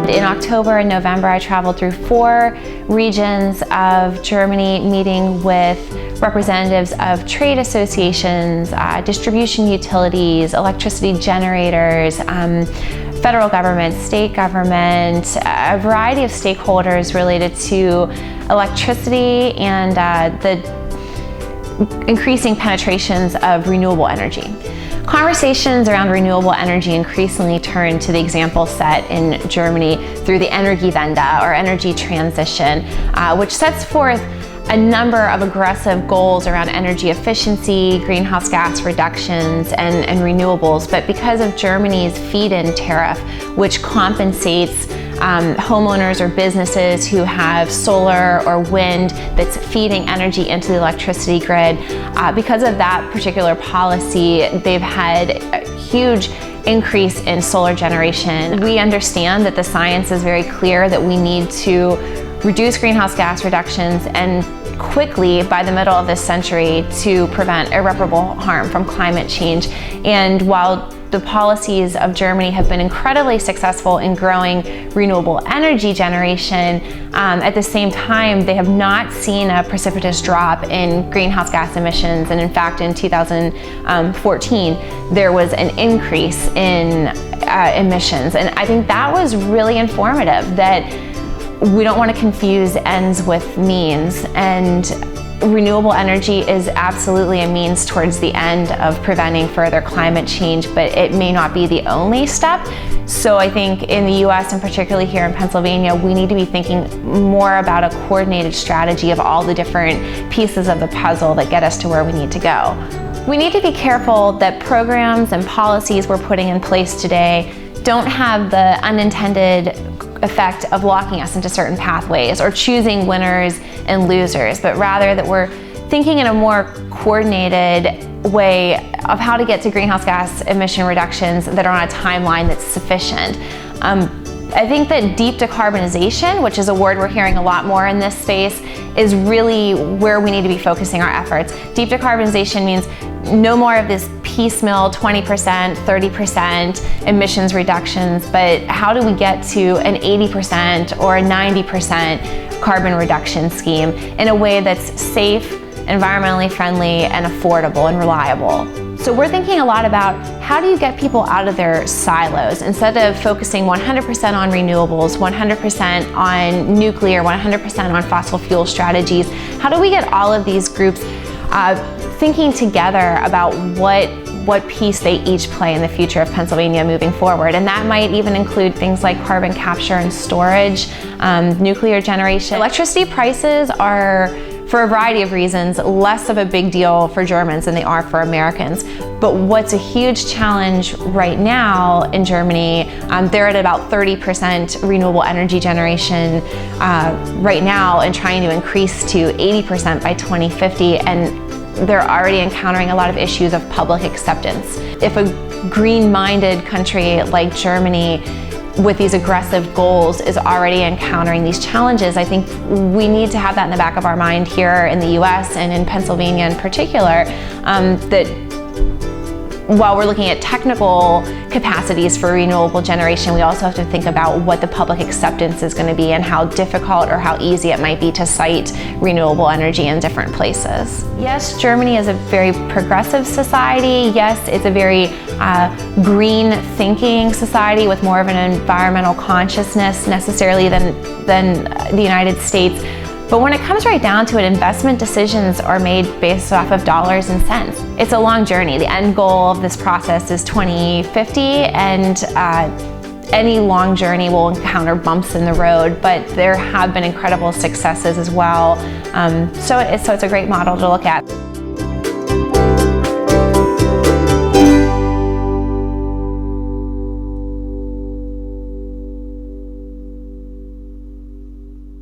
In October and November, I traveled through 4 regions of Germany, meeting with representatives of trade associations, distribution utilities, electricity generators, federal government, state government, a variety of stakeholders related to electricity and the increasing penetrations of renewable energy. Conversations around renewable energy increasingly turn to the example set in Germany through the energiewende, or energy transition, which sets forth a number of aggressive goals around energy efficiency, greenhouse gas reductions, and renewables. But because of Germany's feed-in tariff, which compensates homeowners or businesses who have solar or wind that's feeding energy into the electricity grid, because of that particular policy, they've had a huge increase in solar generation. We understand that the science is very clear that we need to reduce greenhouse gas reductions and quickly by the middle of this century to prevent irreparable harm from climate change. And while the policies of Germany have been incredibly successful in growing renewable energy generation, at the same time they have not seen a precipitous drop in greenhouse gas emissions. And in fact, in 2014 there was an increase in emissions. And I think that was really informative, that we don't want to confuse ends with means, and renewable energy is absolutely a means towards the end of preventing further climate change, but it may not be the only step. So I think in the US, and particularly here in Pennsylvania, we need to be thinking more about a coordinated strategy of all the different pieces of the puzzle that get us to where we need to go. We need to be careful that programs and policies we're putting in place today don't have the unintended effect of locking us into certain pathways or choosing winners and losers, but rather that we're thinking in a more coordinated way of how to get to greenhouse gas emission reductions that are on a timeline that's sufficient. I think that deep decarbonization, which is a word we're hearing a lot more in this space, is really where we need to be focusing our efforts. Deep decarbonization means no more of this piecemeal 20%, 30% emissions reductions, but how do we get to an 80% or a 90% carbon reduction scheme in a way that's safe, environmentally friendly, and affordable and reliable. So we're thinking a lot about how do you get people out of their silos. Instead of focusing 100% on renewables, 100% on nuclear, 100% on fossil fuel strategies, how do we get all of these groups thinking together about what piece they each play in the future of Pennsylvania moving forward? And that might even include things like carbon capture and storage, nuclear generation. Electricity prices are, for a variety of reasons, less of a big deal for Germans than they are for Americans. But what's a huge challenge right now in Germany, they're at about 30% renewable energy generation right now, and trying to increase to 80% by 2050. And they're already encountering a lot of issues of public acceptance. If a green-minded country like Germany with these aggressive goals is already encountering these challenges, I think we need to have that in the back of our mind here in the US and in Pennsylvania in particular, that while we're looking at technical capacities for renewable generation, we also have to think about what the public acceptance is going to be and how difficult or how easy it might be to site renewable energy in different places. Yes, Germany is a very progressive society. Yes, it's a very green thinking society with more of an environmental consciousness necessarily than the United States. But when it comes right down to it, investment decisions are made based off of dollars and cents. It's a long journey. The end goal of this process is 2050, and any long journey will encounter bumps in the road, but there have been incredible successes as well. So it's a great model to look at.